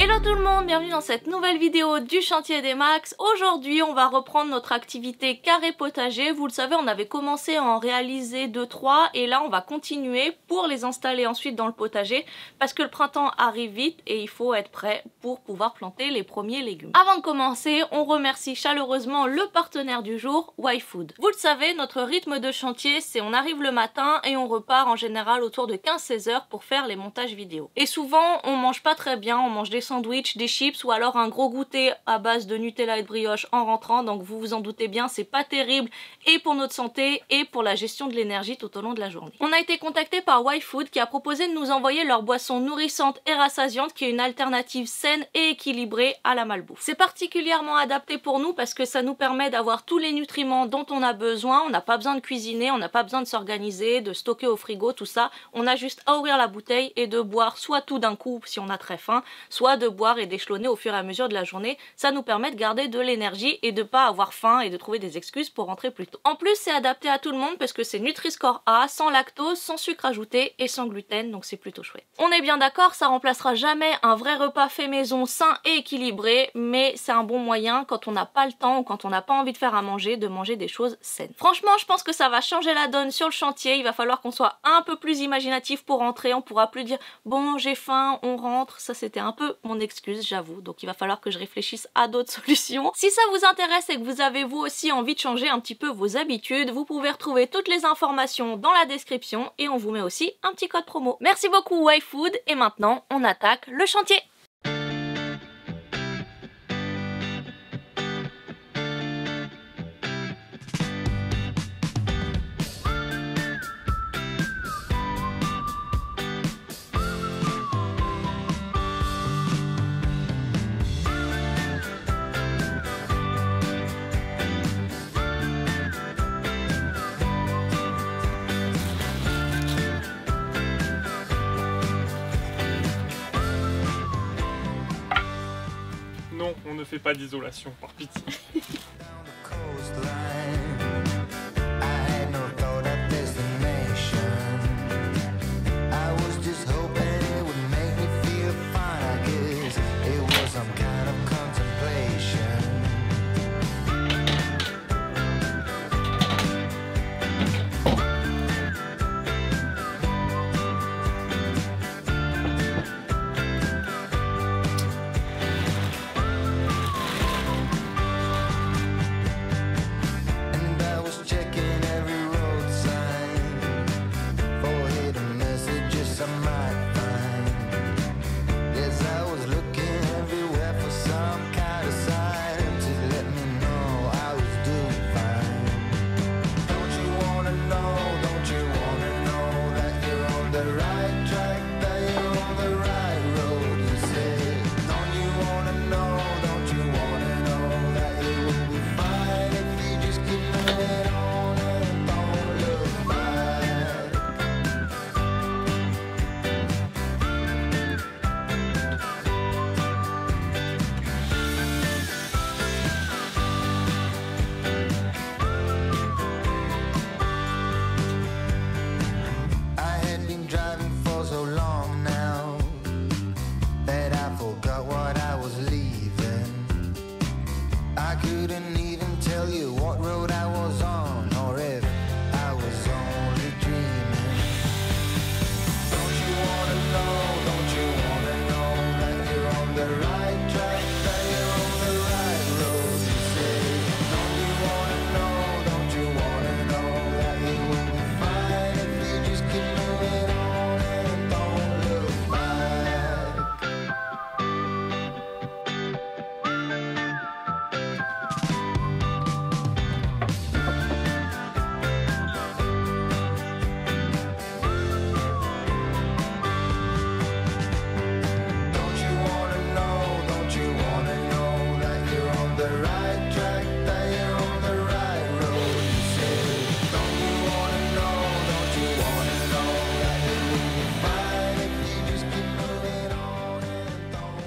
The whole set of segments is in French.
Hello tout le monde, bienvenue dans cette nouvelle vidéo du chantier des Max. Aujourd'hui on va reprendre notre activité carré potager. Vous le savez, on avait commencé à en réaliser 2-3 et là on va continuer pour les installer ensuite dans le potager parce que le printemps arrive vite et il faut être prêt pour pouvoir planter les premiers légumes. Avant de commencer, on remercie chaleureusement le partenaire du jour, YFood. Vous le savez, notre rythme de chantier c'est on arrive le matin et on repart en général autour de 15-16 heures pour faire les montages vidéo. Et souvent on mange pas très bien, on mange des sandwichs, des chips ou alors un gros goûter à base de Nutella et de brioche en rentrant, donc vous vous en doutez bien, c'est pas terrible et pour notre santé et pour la gestion de l'énergie tout au long de la journée. On a été contacté par YFood qui a proposé de nous envoyer leur boisson nourrissante et rassasiante qui est une alternative saine et équilibrée à la malbouffe. C'est particulièrement adapté pour nous parce que ça nous permet d'avoir tous les nutriments dont on a besoin, on n'a pas besoin de cuisiner, on n'a pas besoin de s'organiser, de stocker au frigo, tout ça, on a juste à ouvrir la bouteille et de boire soit tout d'un coup si on a très faim, soit de boire et d'échelonner au fur et à mesure de la journée. Ça nous permet de garder de l'énergie et de pas avoir faim et de trouver des excuses pour rentrer plus tôt. En plus c'est adapté à tout le monde parce que c'est Nutri-Score A, sans lactose, sans sucre ajouté et sans gluten, donc c'est plutôt chouette. On est bien d'accord, ça remplacera jamais un vrai repas fait maison sain et équilibré, mais c'est un bon moyen quand on n'a pas le temps ou quand on n'a pas envie de faire à manger, de manger des choses saines. Franchement je pense que ça va changer la donne sur le chantier, il va falloir qu'on soit un peu plus imaginatif pour rentrer, on pourra plus dire bon j'ai faim, on rentre, ça c'était un peu mon excuse j'avoue, donc il va falloir que je réfléchisse à d'autres solutions. Si ça vous intéresse et que vous avez vous aussi envie de changer un petit peu vos habitudes, vous pouvez retrouver toutes les informations dans la description et on vous met aussi un petit code promo. Merci beaucoup YFood et maintenant on attaque le chantier. Non, on ne fait pas d'isolation, par pitié.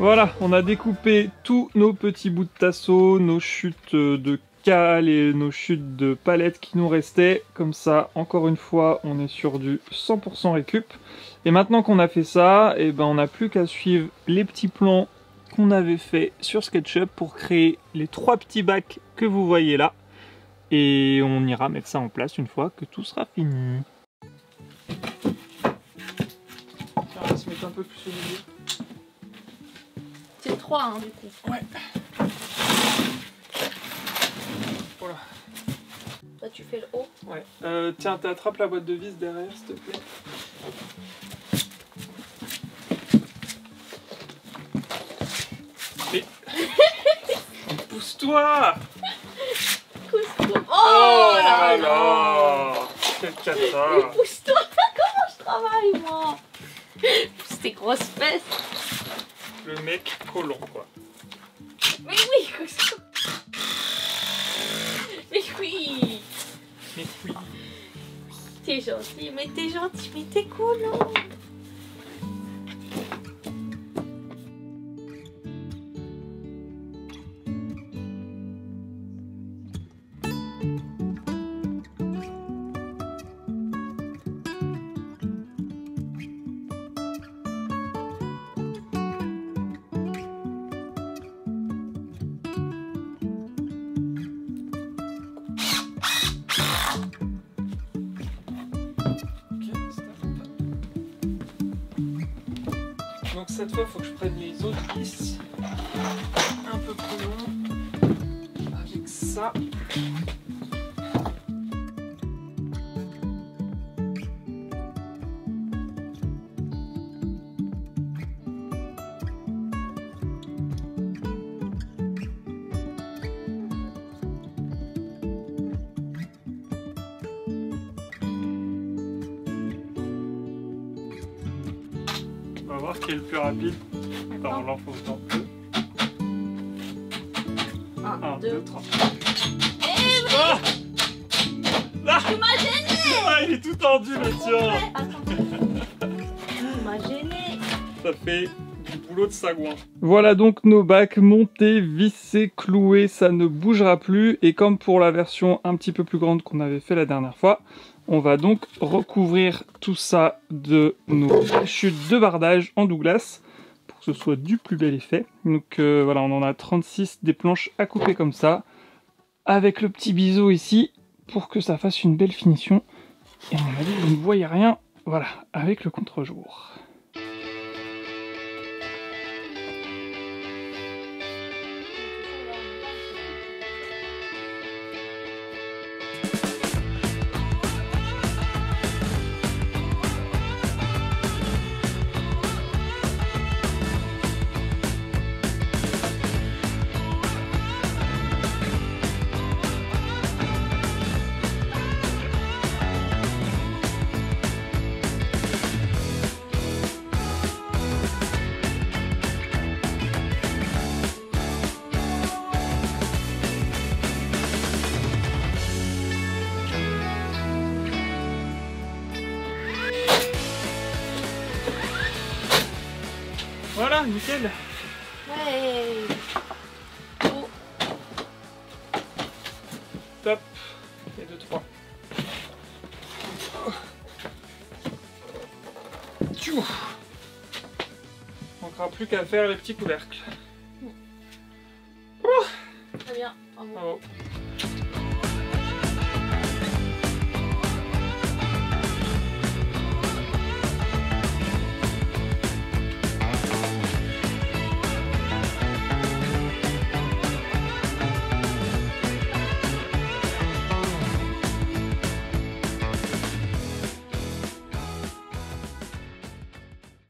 Voilà, on a découpé tous nos petits bouts de tasseau, nos chutes de cales et nos chutes de palettes qui nous restaient. Comme ça, encore une fois, on est sur du 100% récup. Et maintenant qu'on a fait ça, et ben on n'a plus qu'à suivre les petits plans qu'on avait fait sur SketchUp pour créer les 3 petits bacs que vous voyez là. Et on ira mettre ça en place une fois que tout sera fini. On va se mettre un peu plus au milieu. C'est 3 hein, du coup. Ouais. Voilà. Là tu fais le haut. Ouais. Tiens, t'attrapes la boîte de vis derrière, s'il te plaît. Mais... pousse-toi! Oh là là! Quelle cata! Mais pousse-toi! Comment je travaille moi? Pousse tes grosses fesses! Le mec collant quoi. Mais oui! Mais oui! Mais oui! T'es gentil, mais t'es collant! Donc cette fois, il faut que je prenne les autres vis un peu plus long avec ça. On va voir qui est le plus rapide. Attends, on l'enfonce dans 1, 2, 3. Ah, tu m'as gêné! ah, il est tout tendu le tien. Attends. Tu m'as gêné. Ça fait du boulot de sagouin. Voilà donc nos bacs montés, vissés, cloués, ça ne bougera plus. Et comme pour la version un petit peu plus grande qu'on avait fait la dernière fois, on va donc recouvrir tout ça de nos chutes de bardage en Douglas pour que ce soit du plus bel effet. Donc voilà, on en a 36 des planches à couper comme ça, avec le petit biseau ici pour que ça fasse une belle finition. Et à mon avis, vous ne voyez rien, voilà, avec le contre-jour. Voilà, nickel. Ouais. Oh. Top. Et 2, 3. Tchou. On n'aura plus qu'à faire les petits couvercles. Très bien. Bravo. Bravo.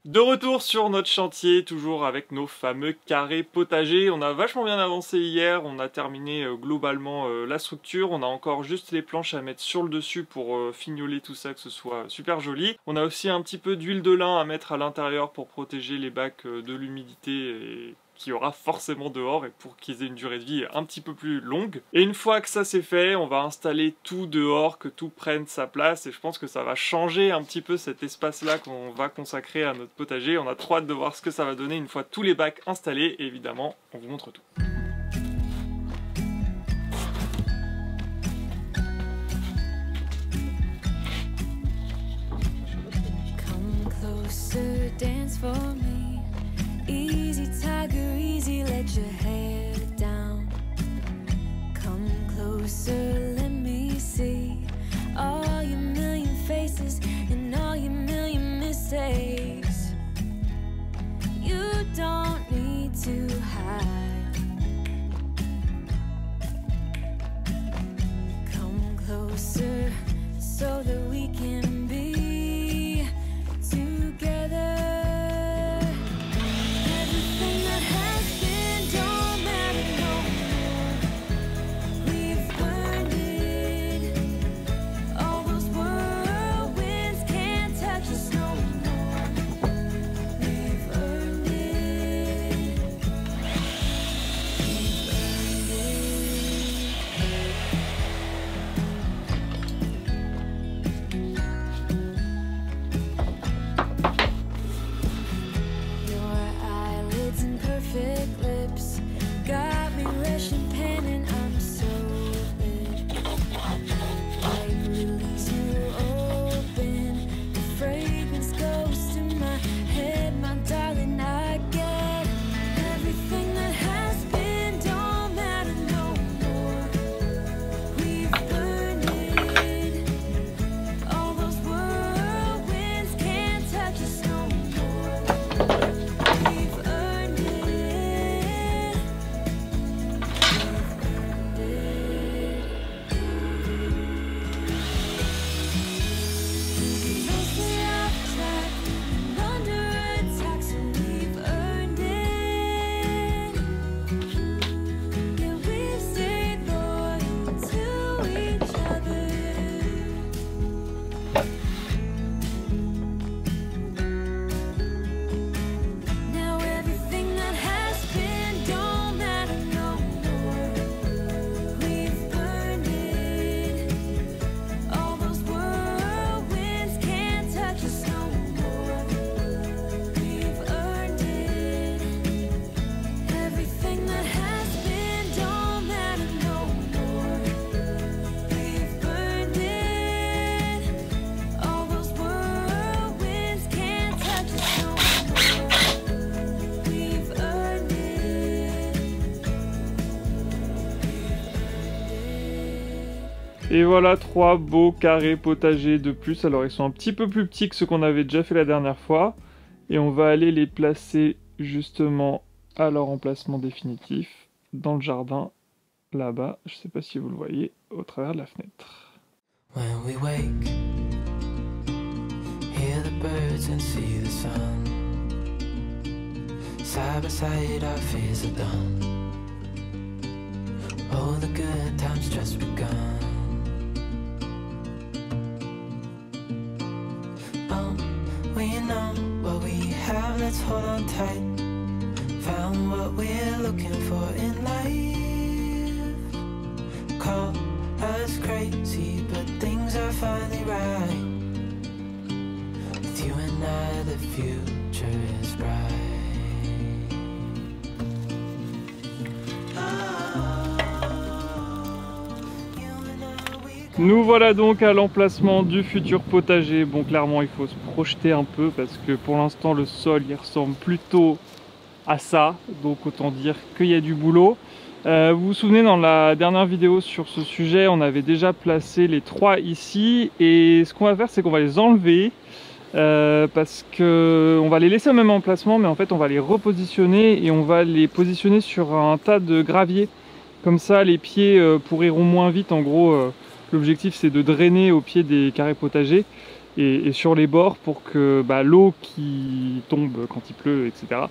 De retour sur notre chantier, toujours avec nos fameux carrés potagers. On a vachement bien avancé hier, on a terminé globalement la structure. On a encore juste les planches à mettre sur le dessus pour fignoler tout ça, que ce soit super joli. On a aussi un petit peu d'huile de lin à mettre à l'intérieur pour protéger les bacs de l'humidité et qu'il y aura forcément dehors et pour qu'ils aient une durée de vie un petit peu plus longue. Et une fois que ça c'est fait, on va installer tout dehors, que tout prenne sa place et je pense que ça va changer un petit peu cet espace-là qu'on va consacrer à notre potager. On a trop hâte de voir ce que ça va donner une fois tous les bacs installés et évidemment, on vous montre tout. Et voilà 3 beaux carrés potagers de plus. Alors ils sont un petit peu plus petits que ceux qu'on avait déjà fait la dernière fois. Et on va aller les placer justement à leur emplacement définitif dans le jardin là-bas. Je sais pas si vous le voyez au travers de la fenêtre. When we wake, hear the birds and see the sun. Side by side our fears are done. Oh, the good times just begun. Oh, we know what we have, let's hold on tight. Found what we're looking for in life. Call us crazy, but things are finally right. With you and I, the future is bright. Nous voilà donc à l'emplacement du futur potager. Bon, clairement il faut se projeter un peu parce que pour l'instant le sol il ressemble plutôt à ça, donc autant dire qu'il y a du boulot. Vous vous souvenez, dans la dernière vidéo sur ce sujet, on avait déjà placé les 3 ici, et ce qu'on va faire, c'est qu'on va les enlever parce qu'on va les laisser au même emplacement, mais en fait on va les repositionner et on va les positionner sur un tas de gravier. Comme ça les pieds pourriront moins vite. En gros, l'objectif c'est de drainer au pied des carrés potagers et sur les bords pour que l'eau qui tombe quand il pleut, etc.,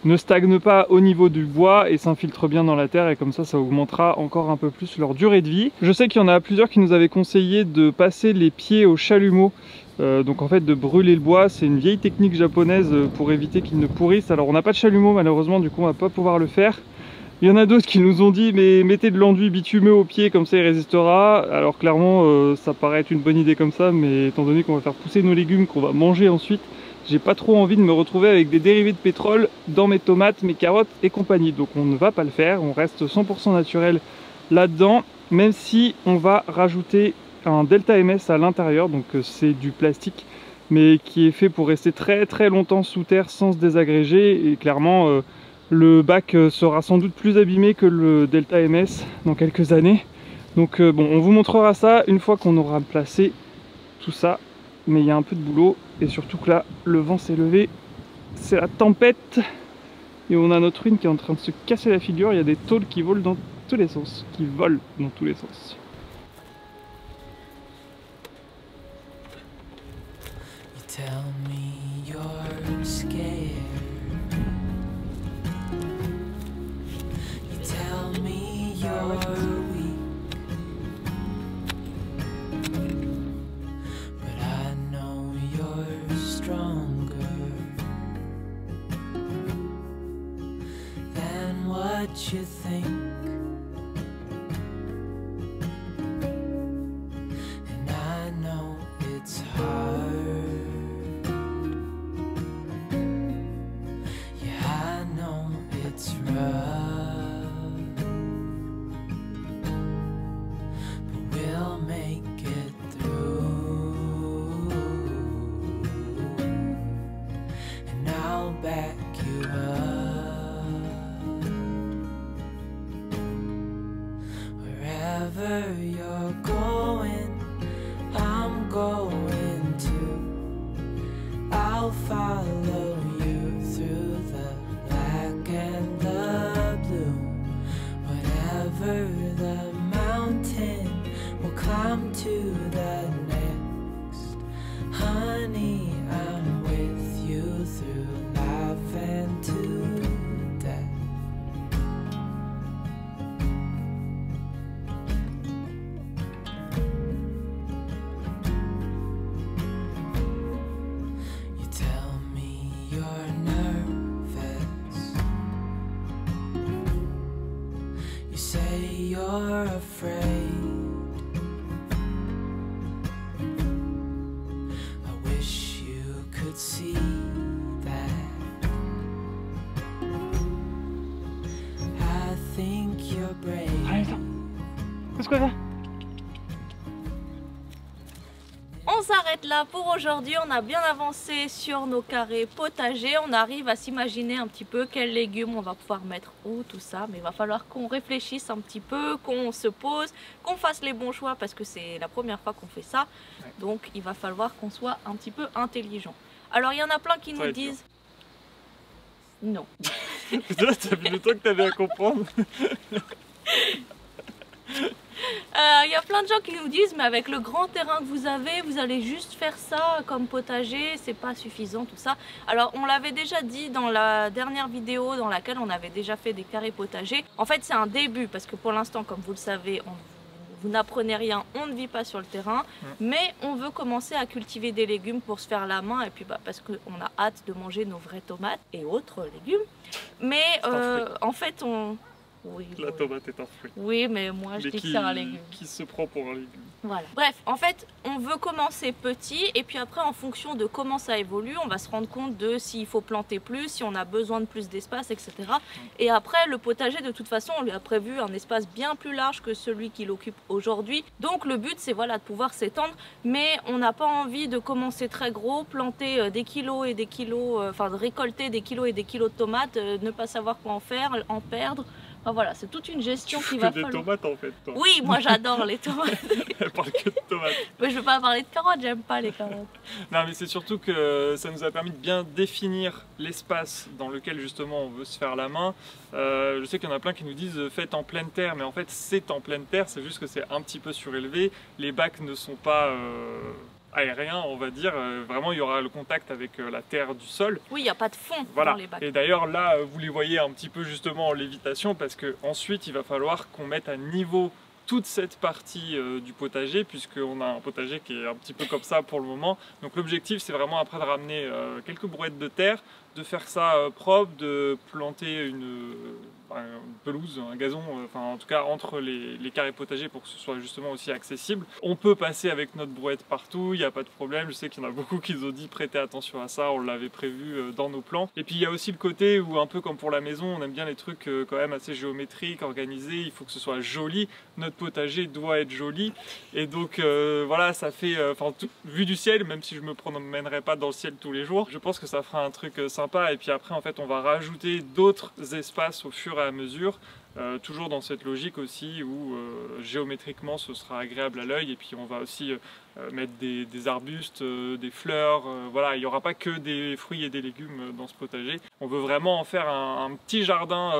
ne stagne pas au niveau du bois et s'infiltre bien dans la terre, et comme ça, ça augmentera encore un peu plus leur durée de vie. Je sais qu'il y en a plusieurs qui nous avaient conseillé de passer les pieds au chalumeau, donc en fait de brûler le bois. C'est une vieille technique japonaise pour éviter qu'il ne pourrisse. Alors on n'a pas de chalumeau malheureusement, du coup on va pas pouvoir le faire. Il y en a d'autres qui nous ont dit mais mettez de l'enduit bitumeux au pied, comme ça il résistera. Alors clairement ça paraît être une bonne idée comme ça, mais étant donné qu'on va faire pousser nos légumes qu'on va manger ensuite, j'ai pas trop envie de me retrouver avec des dérivés de pétrole dans mes tomates, mes carottes et compagnie. Donc on ne va pas le faire, on reste 100% naturel là-dedans, même si on va rajouter un Delta MS à l'intérieur. Donc c'est du plastique mais qui est fait pour rester très très longtemps sous terre sans se désagréger, et clairement le bac sera sans doute plus abîmé que le Delta MS dans quelques années. Donc bon, on vous montrera ça une fois qu'on aura placé tout ça. Mais il y a un peu de boulot, et surtout que là, le vent s'est levé, c'est la tempête. Et on a notre ruine qui est en train de se casser la figure. Il y a des tôles qui volent dans tous les sens. You tell me you're scared. You tell me you're weak. But I know you're stronger than what you think. And I know it's hard. It's rough, but we'll make it through, and I'll back you up. Wherever you're going, I'm going to. I'll follow you through the black and the blue. Whatever the mountain, we'll climb to the next. Honey, I'm with you through life and to death. You tell me you're nervous. You say you're afraid. I wish you could see that. I think you're brave. Qu'est-ce qu'on va faire? On On s'arrête là pour aujourd'hui, on a bien avancé sur nos carrés potagers, on arrive à s'imaginer un petit peu quels légumes on va pouvoir mettre où, tout ça, mais il va falloir qu'on réfléchisse un petit peu, qu'on se pose, qu'on fasse les bons choix parce que c'est la première fois qu'on fait ça, donc il va falloir qu'on soit un petit peu intelligent. Alors il y en a plein qui nous disent non. Là, ça fait le temps que tu avais à comprendre. Il y a plein de gens qui nous disent mais avec le grand terrain que vous avez, vous allez juste faire ça comme potager, c'est pas suffisant tout ça. Alors on l'avait déjà dit dans la dernière vidéo dans laquelle on avait déjà fait des carrés potagers. En fait c'est un début parce que pour l'instant comme vous le savez, vous n'apprenez rien, on ne vit pas sur le terrain, mais on veut commencer à cultiver des légumes pour se faire la main et puis parce qu'on a hâte de manger nos vraies tomates et autres légumes. Mais en fait on... Oui, la tomate est un fruit. Oui, mais moi je dis que c'est un légume. Qui se prend pour un légume. Voilà. Bref, en fait, on veut commencer petit et puis après, en fonction de comment ça évolue, on va se rendre compte de s'il faut planter plus, si on a besoin de plus d'espace, etc. Et après, le potager, de toute façon, on lui a prévu un espace bien plus large que celui qu'il occupe aujourd'hui. Donc le but, c'est voilà, de pouvoir s'étendre, mais on n'a pas envie de commencer très gros, planter des kilos et des kilos, enfin de récolter des kilos et des kilos de tomates, ne pas savoir quoi en faire, en perdre. Enfin, voilà, c'est toute une gestion qui va falloir. Tu fais des tomates en fait, toi. Oui, moi j'adore les tomates. Elle parle que de tomates. Mais je veux pas parler de carottes, j'aime pas les carottes. Non, mais c'est surtout que ça nous a permis de bien définir l'espace dans lequel justement on veut se faire la main. Je sais qu'il y en a plein qui nous disent faites en pleine terre, mais en fait c'est en pleine terre, c'est juste que c'est un petit peu surélevé. Les bacs ne sont pas aérien, on va dire. Vraiment, il y aura le contact avec la terre du sol. Oui, il n'y a pas de fond voilà. Dans les bacs. Et d'ailleurs, là, vous les voyez un petit peu justement en lévitation parce qu'ensuite, il va falloir qu'on mette à niveau toute cette partie du potager, puisqu'on a un potager qui est un petit peu comme ça pour le moment. Donc l'objectif, c'est vraiment après de ramener quelques brouettes de terre, de faire ça propre, de planter une pelouse, un gazon, enfin en tout cas entre les carrés potagers pour que ce soit justement aussi accessible. On peut passer avec notre brouette partout, il n'y a pas de problème. Je sais qu'il y en a beaucoup qui nous ont dit prêtez attention à ça, on l'avait prévu dans nos plans. Et puis il y a aussi le côté où un peu comme pour la maison, on aime bien les trucs quand même assez géométriques, organisés, il faut que ce soit joli. Notre potager doit être joli et donc voilà, ça fait, vu du ciel, même si je me promènerai pas dans le ciel tous les jours, je pense que ça fera un truc sympa. Et puis après en fait on va rajouter d'autres espaces au fur et à mesure, toujours dans cette logique aussi où géométriquement ce sera agréable à l'œil. Et puis on va aussi mettre des arbustes, des fleurs, voilà, il n'y aura pas que des fruits et des légumes dans ce potager. On veut vraiment en faire un petit jardin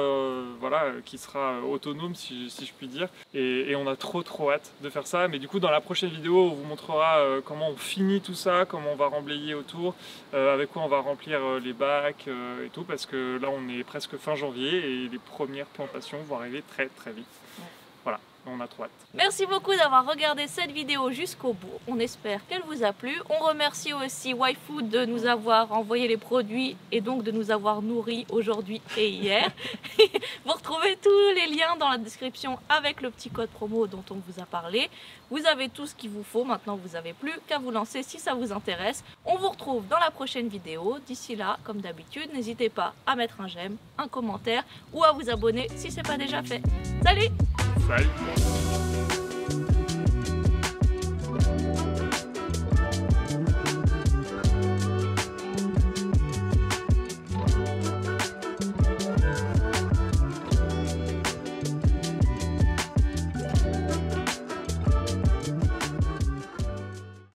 voilà, qui sera autonome si je puis dire, et on a trop hâte de faire ça. Mais du coup dans la prochaine vidéo on vous montrera comment on finit tout ça, comment on va remblayer autour, avec quoi on va remplir les bacs et tout, parce que là on est presque fin janvier et les premières plantations vont arriver très vite. Voilà, on a trop hâte. Merci beaucoup d'avoir regardé cette vidéo jusqu'au bout. On espère qu'elle vous a plu. On remercie aussi YFood de nous avoir envoyé les produits et donc de nous avoir nourris aujourd'hui et hier. Vous retrouvez tous les liens dans la description avec le petit code promo dont on vous a parlé. Vous avez tout ce qu'il vous faut. Maintenant, vous n'avez plus qu'à vous lancer si ça vous intéresse. On vous retrouve dans la prochaine vidéo. D'ici là, comme d'habitude, n'hésitez pas à mettre un j'aime, un commentaire ou à vous abonner si ce n'est pas déjà fait. Salut! Salut!